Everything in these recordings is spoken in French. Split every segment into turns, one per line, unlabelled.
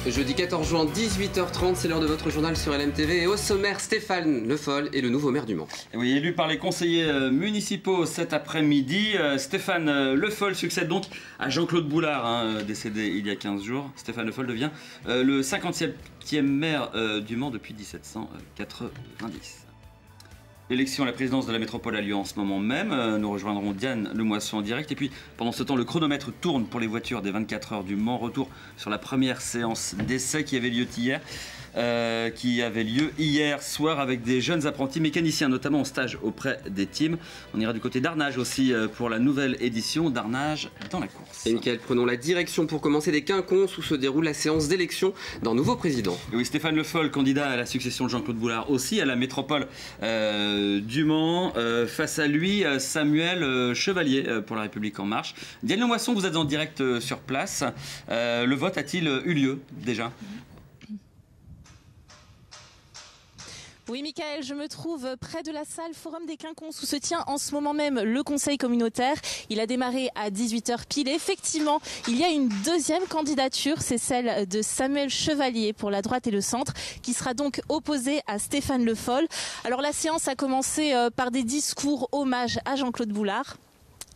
Jeudi 14 juin, 18h30, c'est l'heure de votre journal sur LMTV. Et au sommaire, Stéphane Le Foll est le nouveau maire du Mans.
Oui, élu par les conseillers municipaux cet après-midi, Stéphane Le Foll succède donc à Jean-Claude Boulard, décédé il y a 15 jours. Stéphane Le Foll devient le 57e maire du Mans depuis 1790. L'élection à la présidence de la métropole a lieu en ce moment même. Nous rejoindrons Diane Lemoisson en direct. Et puis, pendant ce temps, le chronomètre tourne pour les voitures des 24 heures du Mans. Retour sur la première séance d'essai qui avait lieu hier soir avec des jeunes apprentis mécaniciens, notamment en stage auprès des teams. On ira du côté d'Arnage aussi pour la nouvelle édition d'Arnage dans la course.
Et Mickaël, prenons la direction pour commencer des Quinconces où se déroule la séance d'élection d'un nouveau président.
Et oui, Stéphane Le Foll, candidat à la succession de Jean-Claude Boulard aussi à la métropole du Mans. Face à lui, Samuel Chevalier pour La République En Marche. Diane Lemoisson, vous êtes en direct sur place. Le vote a-t-il eu lieu déjà ?
Oui, Mickaël, je me trouve près de la salle Forum des Quinconces où se tient en ce moment même le conseil communautaire. Il a démarré à 18h pile. Effectivement, il y a une deuxième candidature, c'est celle de Samuel Chevalier pour la droite et le centre, qui sera donc opposé à Stéphane Le Foll. Alors la séance a commencé par des discours hommage à Jean-Claude Boulard.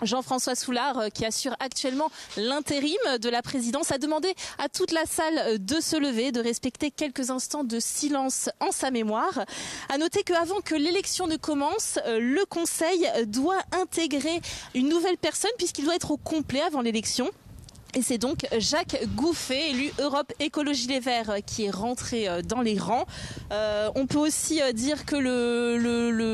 Jean-François Soulard, qui assure actuellement l'intérim de la présidence, a demandé à toute la salle de se lever, de respecter quelques instants de silence en sa mémoire. À noter qu'avant que l'élection ne commence, le conseil doit intégrer une nouvelle personne puisqu'il doit être au complet avant l'élection. Et c'est donc Jacques Gouffet, élu Europe Écologie Les Verts, qui est rentré dans les rangs. On peut aussi dire que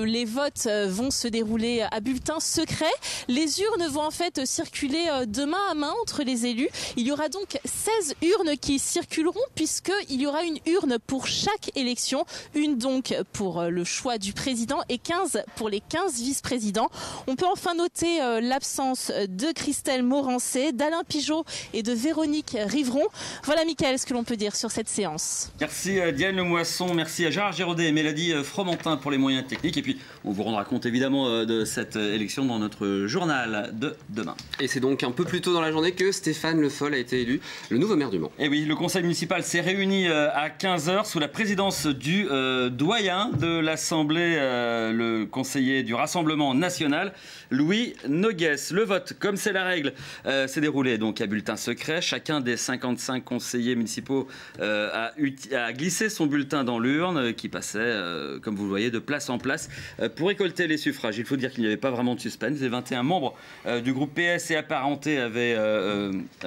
les votes vont se dérouler à bulletin secret. Les urnes vont en fait circuler de main à main entre les élus. Il y aura donc 16 urnes qui circuleront puisqu'il y aura une urne pour chaque élection. Une donc pour le choix du président et 15 pour les 15 vice-présidents. On peut enfin noter l'absence de Christelle Morancé, d'Alain Pigeot et de Véronique Rivron. Voilà, Mickaël, ce que l'on peut dire sur cette séance.
Merci Diane Lemoisson, merci à Gérard Giraudet et Mélodie Fromentin pour les moyens techniques. Et puis, on vous rendra compte évidemment de cette élection dans notre journal de demain.
Et c'est donc un peu plus tôt dans la journée que Stéphane Le Foll a été élu le nouveau maire du Mans.
Et oui, le conseil municipal s'est réuni à 15h sous la présidence du doyen de l'Assemblée, le conseiller du Rassemblement national, Louis Noguès. Le vote, comme c'est la règle, s'est déroulé donc à bulletin secret. Chacun des 55 conseillers municipaux a glissé son bulletin dans l'urne qui passait, comme vous le voyez, de place en place pour récolter les suffrages. Il faut dire qu'il n'y avait pas vraiment de suspense. Les 21 membres du groupe PS et apparentés avaient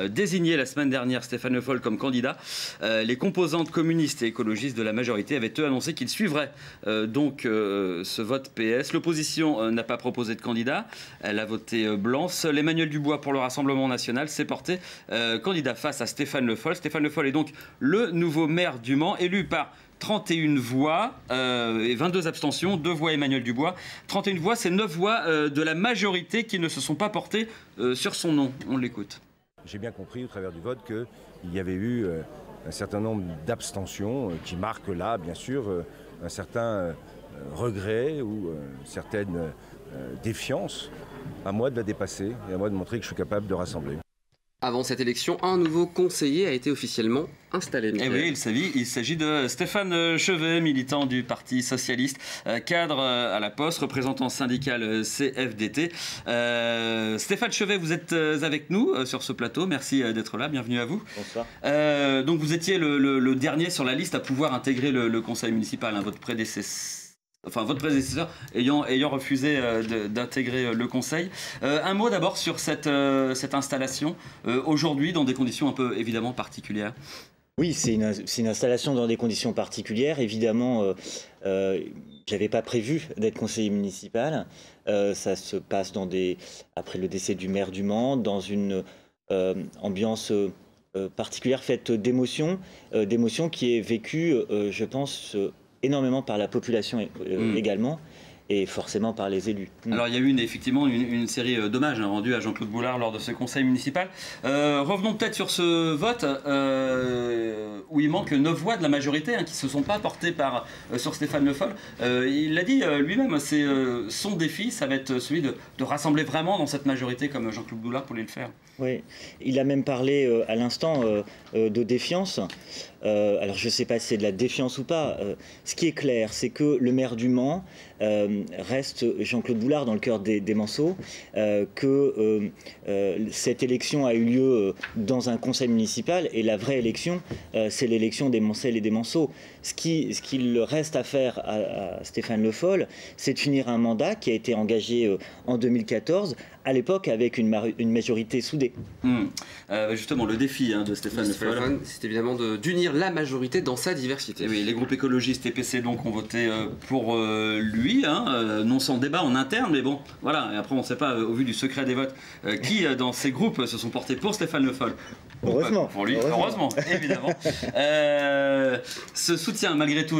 désigné la semaine dernière Stéphane Le Foll comme candidat. Les composantes communistes et écologistes de la majorité avaient eux annoncé qu'ils suivraient donc ce vote PS. L'opposition n'a pas proposé de candidat. Elle a voté blanc. Seul Emmanuel Dubois pour le Rassemblement national s'est porté candidat face à Stéphane Le Foll. Stéphane Le Foll est donc le nouveau maire du Mans, élu par 31 voix et 22 abstentions, 2 voix Emmanuel Dubois. 31 voix, c'est 9 voix de la majorité qui ne se sont pas portées sur son nom. On l'écoute.
J'ai bien compris au travers du vote qu'il y avait eu un certain nombre d'abstentions qui marquent là, bien sûr, un certain regret ou une certaine défiance. À moi de la dépasser et à moi de montrer que je suis capable de rassembler.
Avant cette élection, un nouveau conseiller a été officiellement installé.
Et oui, il s'agit de Stéphane Chevet, militant du Parti Socialiste, cadre à la Poste, représentant syndical CFDT. Stéphane Chevet, vous êtes avec nous sur ce plateau. Merci d'être là. Bienvenue à vous.
Bonsoir.
Donc vous étiez le dernier sur la liste à pouvoir intégrer le conseil municipal, votre prédécesseur. Enfin, votre prédécesseur ayant refusé d'intégrer le conseil. Un mot d'abord sur cette installation, aujourd'hui, dans des conditions un peu évidemment particulières.
Oui, c'est une installation dans des conditions particulières. Évidemment, j'avais pas prévu d'être conseiller municipal. Ça se passe après le décès du maire du Mans, dans une ambiance particulière faite d'émotions qui est vécue, je pense, énormément par la population également. et forcément par les élus.
Alors il y a eu effectivement une série d'hommages rendus à Jean-Claude Boulard lors de ce conseil municipal. Revenons peut-être sur ce vote où il manque 9 voix de la majorité qui ne se sont pas portées sur Stéphane Le Foll. Il l'a dit lui-même, c'est son défi, ça va être celui de rassembler vraiment dans cette majorité comme Jean-Claude Boulard pouvait le faire.
Oui, il a même parlé à l'instant de défiance. Alors je ne sais pas si c'est de la défiance ou pas. Ce qui est clair, c'est que le maire du Mans reste Jean-Claude Boulard dans le cœur des Manceaux, que cette élection a eu lieu dans un conseil municipal et la vraie élection, c'est l'élection des Mancelles et des Manceaux. Ce qu'il reste à faire à Stéphane Le Foll, c'est de finir un mandat qui a été engagé en 2014, à l'époque avec une majorité soudée.
Justement, le défi de Stéphane Le Foll,
c'est évidemment d'unir la majorité dans sa diversité.
Et oui, les groupes écologistes et PC donc ont voté pour lui, non sans débat en interne, mais bon, voilà. Et après, on ne sait pas, au vu du secret des votes, qui dans ces groupes se sont portés pour Stéphane Le Foll.
Heureusement.
Pour lui, heureusement, évidemment. Ce soutien, malgré tout,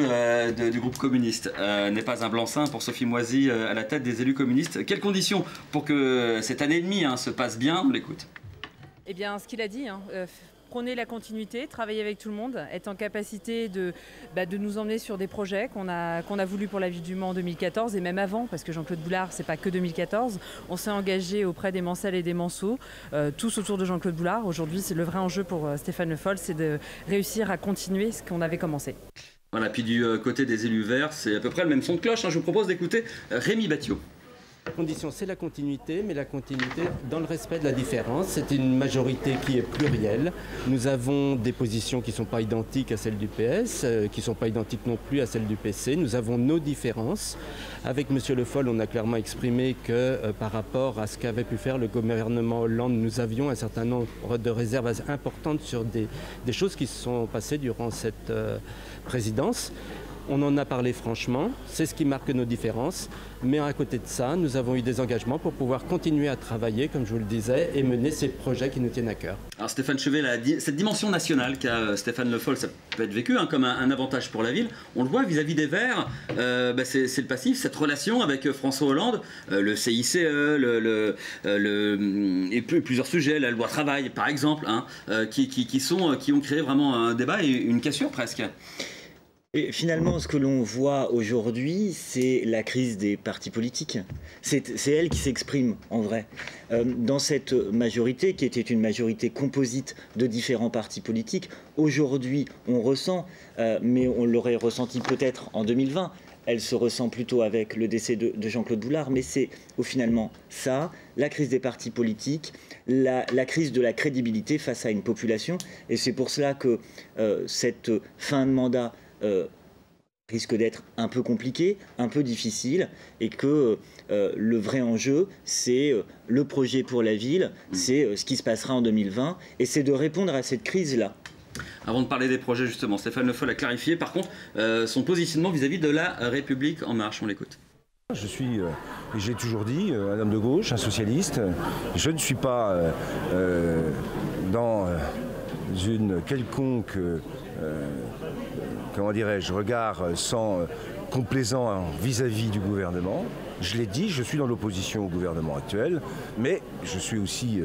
du groupe communiste n'est pas un blanc-seing pour Sophie Moisy à la tête des élus communistes. Quelles conditions pour que cette année et demie se passe bien? On l'écoute.
Eh bien, ce qu'il a dit, prôner la continuité, travailler avec tout le monde, être en capacité de nous emmener sur des projets qu'on a voulu pour la ville du Mans en 2014 et même avant, parce que Jean-Claude Boulard, c'est pas que 2014. On s'est engagé auprès des Mancelles et des Manceaux, tous autour de Jean-Claude Boulard. Aujourd'hui, c'est le vrai enjeu pour Stéphane Le Foll, c'est de réussir à continuer ce qu'on avait commencé.
Voilà, puis du côté des élus verts, c'est à peu près le même son de cloche. Je vous propose d'écouter Rémi Battiot.
La condition, c'est la continuité, mais la continuité dans le respect de la différence. C'est une majorité qui est plurielle. Nous avons des positions qui ne sont pas identiques à celles du PS, qui ne sont pas identiques non plus à celles du PC. Nous avons nos différences. Avec M. Le Foll, on a clairement exprimé que par rapport à ce qu'avait pu faire le gouvernement Hollande, nous avions un certain nombre de réserves importantes sur des choses qui se sont passées durant cette présidence. On en a parlé franchement, c'est ce qui marque nos différences, mais à côté de ça, nous avons eu des engagements pour pouvoir continuer à travailler, comme je vous le disais, et mener ces projets qui nous tiennent à cœur.
Alors Stéphane Chevet, cette dimension nationale qu'a Stéphane Le Foll, ça peut être vécu comme un avantage pour la ville. On le voit vis-à-vis des Verts, c'est le passif, cette relation avec François Hollande, le CICE, et plusieurs sujets, la loi travail par exemple, qui ont créé vraiment un débat et une cassure presque.
Et finalement, ce que l'on voit aujourd'hui, c'est la crise des partis politiques. C'est elle qui s'exprime en vrai. Dans cette majorité, qui était une majorité composite de différents partis politiques, aujourd'hui, on ressent, mais on l'aurait ressenti peut-être en 2020, elle se ressent plutôt avec le décès de Jean-Claude Boulard, mais c'est finalement ça, la crise des partis politiques, la crise de la crédibilité face à une population. Et c'est pour cela que cette fin de mandat risque d'être un peu compliqué, un peu difficile, et que le vrai enjeu, c'est le projet pour la ville, c'est ce qui se passera en 2020, et c'est de répondre à cette crise-là.
Avant de parler des projets, justement, Stéphane Le Foll a clarifié, par contre, son positionnement vis-à-vis de la République En Marche. On l'écoute.
Je suis, j'ai toujours dit, un homme de gauche, un socialiste. Je ne suis pas dans une quelconque... comment dirais-je, regard sans complaisant vis-à-vis du gouvernement. Je l'ai dit, je suis dans l'opposition au gouvernement actuel, mais je suis aussi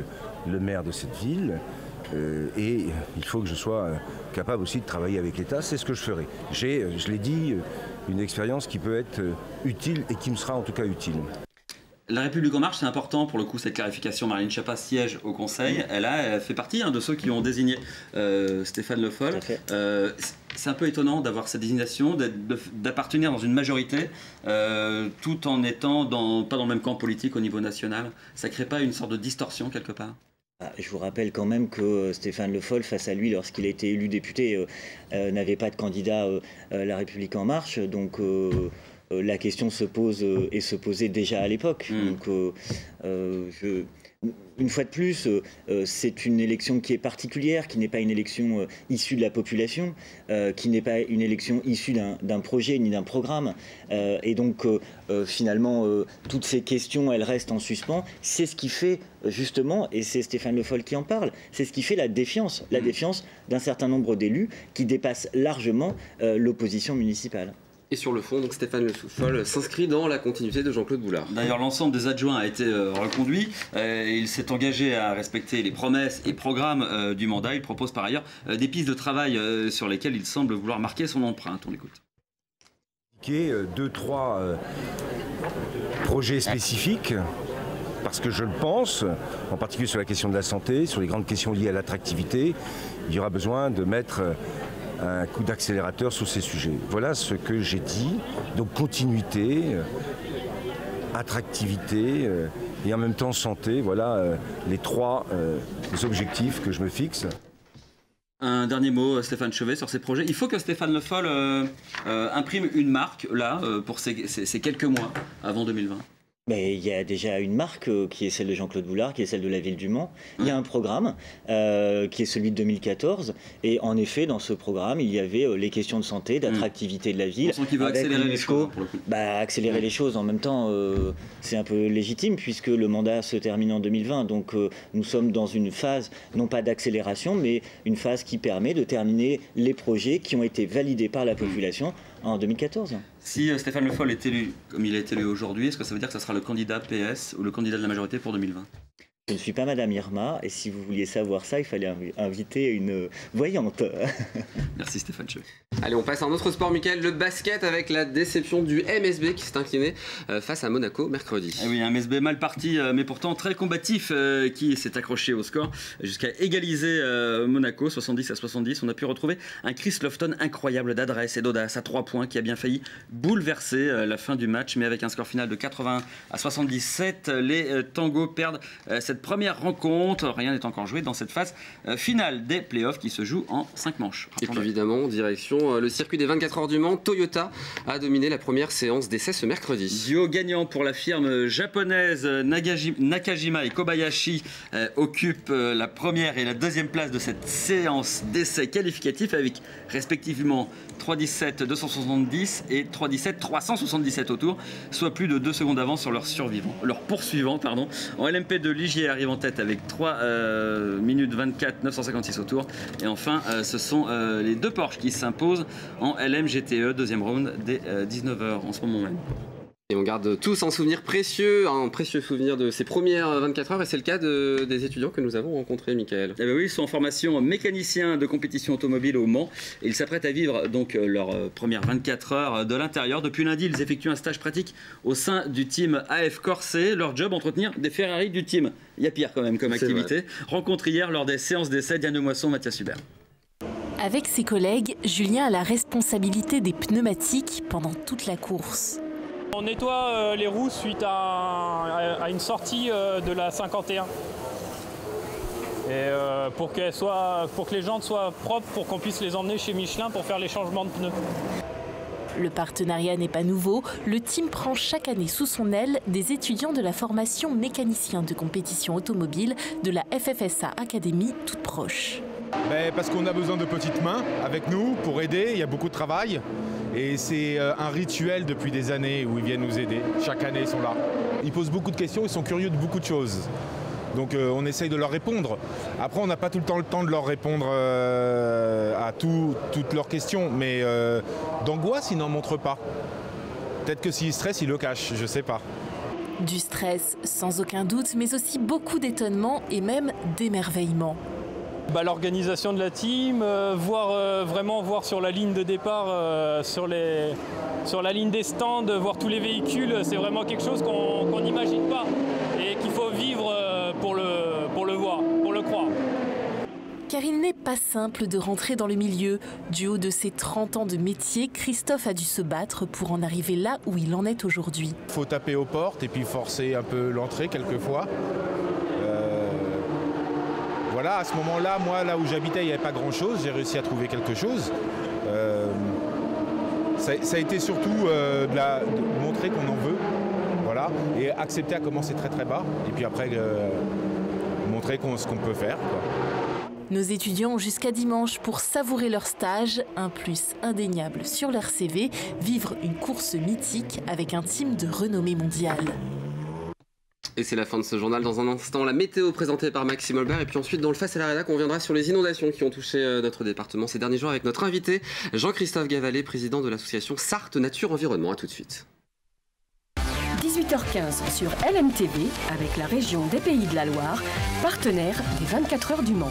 le maire de cette ville et il faut que je sois capable aussi de travailler avec l'État, c'est ce que je ferai. J'ai, je l'ai dit, une expérience qui peut être utile et qui me sera en tout cas utile.
La République En Marche, c'est important pour le coup, cette clarification. Marlène Schiappa siège au Conseil. Elle fait partie de ceux qui ont désigné Stéphane Le Foll. C'est un peu étonnant d'avoir cette désignation, d'appartenir dans une majorité, tout en étant pas dans le même camp politique au niveau national. Ça ne crée pas une sorte de distorsion quelque part?
Je vous rappelle quand même que Stéphane Le Foll, face à lui, lorsqu'il a été élu député, n'avait pas de candidat à La République En Marche. Donc... la question se pose et se posait déjà à l'époque. Donc, une fois de plus, c'est une élection qui est particulière, qui n'est pas une élection issue de la population, qui n'est pas une élection issue d'un projet ni d'un programme. Et donc, finalement, toutes ces questions, elles restent en suspens. C'est ce qui fait, justement, et c'est Stéphane Le Foll qui en parle, c'est ce qui fait la défiance d'un certain nombre d'élus qui dépassent largement l'opposition municipale.
Et sur le fond, donc Stéphane Le Foll s'inscrit dans la continuité de Jean-Claude Boulard.
D'ailleurs, l'ensemble des adjoints a été reconduit. Il s'est engagé à respecter les promesses et programmes du mandat. Il propose par ailleurs des pistes de travail sur lesquelles il semble vouloir marquer son empreinte. On l'écoute.
2-3 projets spécifiques, parce que je le pense, en particulier sur la question de la santé, sur les grandes questions liées à l'attractivité, il y aura besoin de mettre un coup d'accélérateur sur ces sujets. Voilà ce que j'ai dit. Donc continuité, attractivité et en même temps santé. Voilà les 3 objectifs que je me fixe.
Un dernier mot, Stéphane Chauvet, sur ces projets. Il faut que Stéphane Le Foll imprime une marque, là, pour ces quelques mois avant 2020.
Mais il y a déjà une marque qui est celle de Jean-Claude Boulard, qui est celle de la ville du Mans. Il y a un programme qui est celui de 2014. Et en effet, dans ce programme, il y avait les questions de santé, d'attractivité de la ville.
On sent qu'il veut accélérer les choses. Pour le coup.
Accélérer les choses en même temps, c'est un peu légitime puisque le mandat se termine en 2020. Donc nous sommes dans une phase, non pas d'accélération, mais une phase qui permet de terminer les projets qui ont été validés par la population en 2014.
Si Stéphane Le Foll est élu comme il est élu aujourd'hui, est-ce que ça veut dire que ça sera le candidat PS ou le candidat de la majorité pour 2020 ?
Je ne suis pas Madame Irma, et si vous vouliez savoir ça, il fallait inviter une voyante.
Merci Stéphane Chauvet.
Allez, on passe à un autre sport, Mickaël, le basket, avec la déception du MSB qui s'est incliné face à Monaco mercredi.
Et oui, un MSB mal parti, mais pourtant très combatif, qui s'est accroché au score jusqu'à égaliser Monaco, 70-70. On a pu retrouver un Chris Lofton incroyable d'adresse et d'audace à 3 points qui a bien failli bouleverser la fin du match, mais avec un score final de 81-77, les Tangos perdent cette première rencontre. Rien n'est encore joué dans cette phase finale des playoffs qui se joue en 5 manches.
Et puis évidemment, direction le circuit des 24 heures du Mans, Toyota a dominé la première séance d'essai ce mercredi.
Duo gagnant pour la firme japonaise. Nakajima et Kobayashi occupent la première et la deuxième place de cette séance d'essai qualificatif avec respectivement 3-17-270 et 3-17-377 au tour, soit plus de 2 secondes d'avance sur leur poursuivant. En LMP2, Ligier arrive en tête avec 3 minutes 24 956 au tour. Et enfin, ce sont les 2 Porsche qui s'imposent en LMGTE, deuxième round dès 19h en ce moment même.
Et on garde tous un souvenir précieux, un précieux souvenir de ces premières 24 heures, et c'est le cas des étudiants que nous avons rencontrés, Mickaël.
Eh bien oui, ils sont en formation mécanicien de compétition automobile au Mans et ils s'apprêtent à vivre donc leurs premières 24 heures de l'intérieur. Depuis lundi, ils effectuent un stage pratique au sein du team AF Corse. Leur job, entretenir des Ferrari du team. Il y a pire quand même comme activité. Rencontre hier lors des séances d'essai, Diane Moisson, Mathias Hubert.
Avec ses collègues, Julien a la responsabilité des pneumatiques pendant toute la course.
On nettoie les roues suite à une sortie de la 51. Et pour que les jantes soient propres, pour qu'on puisse les emmener chez Michelin pour faire les changements de pneus.
Le partenariat n'est pas nouveau. Le team prend chaque année sous son aile des étudiants de la formation mécanicien de compétition automobile de la FFSA Academy toute proche.
Parce qu'on a besoin de petites mains avec nous pour aider, il y a beaucoup de travail. Et c'est un rituel depuis des années où ils viennent nous aider. Chaque année, ils sont là. Ils posent beaucoup de questions, ils sont curieux de beaucoup de choses. Donc on essaye de leur répondre. Après, on n'a pas tout le temps de leur répondre à toutes leurs questions. Mais d'angoisse, ils n'en montrent pas. Peut-être que s'ils stressent, ils le cachent, je ne sais pas.
Du stress, sans aucun doute, mais aussi beaucoup d'étonnement et même d'émerveillement.
L'organisation de la team, voir sur la ligne de départ, sur la ligne des stands, voir tous les véhicules, c'est vraiment quelque chose qu'on n'imagine pas et qu'il faut vivre pour le voir, pour le croire.
Car il n'est pas simple de rentrer dans le milieu. Du haut de ses 30 ans de métier, Christophe a dû se battre pour en arriver là où il en est aujourd'hui.
Il faut taper aux portes et puis forcer un peu l'entrée quelquefois. Voilà, à ce moment-là, moi, là où j'habitais, il n'y avait pas grand-chose. J'ai réussi à trouver quelque chose. Ça a été surtout de montrer qu'on en veut. Voilà, et accepter à commencer très très bas. Et puis après, montrer ce qu'on peut faire, quoi.
Nos étudiants ont jusqu'à dimanche pour savourer leur stage, un plus indéniable sur leur CV, vivre une course mythique avec un team de renommée mondiale.
Et c'est la fin de ce journal. Dans un instant, la météo présentée par Maxime Olbert. Et puis ensuite, dans le Face à la Rédac, on reviendra sur les inondations qui ont touché notre département ces derniers jours avec notre invité, Jean-Christophe Gavalet, président de l'association Sarthe Nature Environnement. A tout de suite.
18h15 sur LMTV avec la région des Pays de la Loire, partenaire des 24 heures du Mans.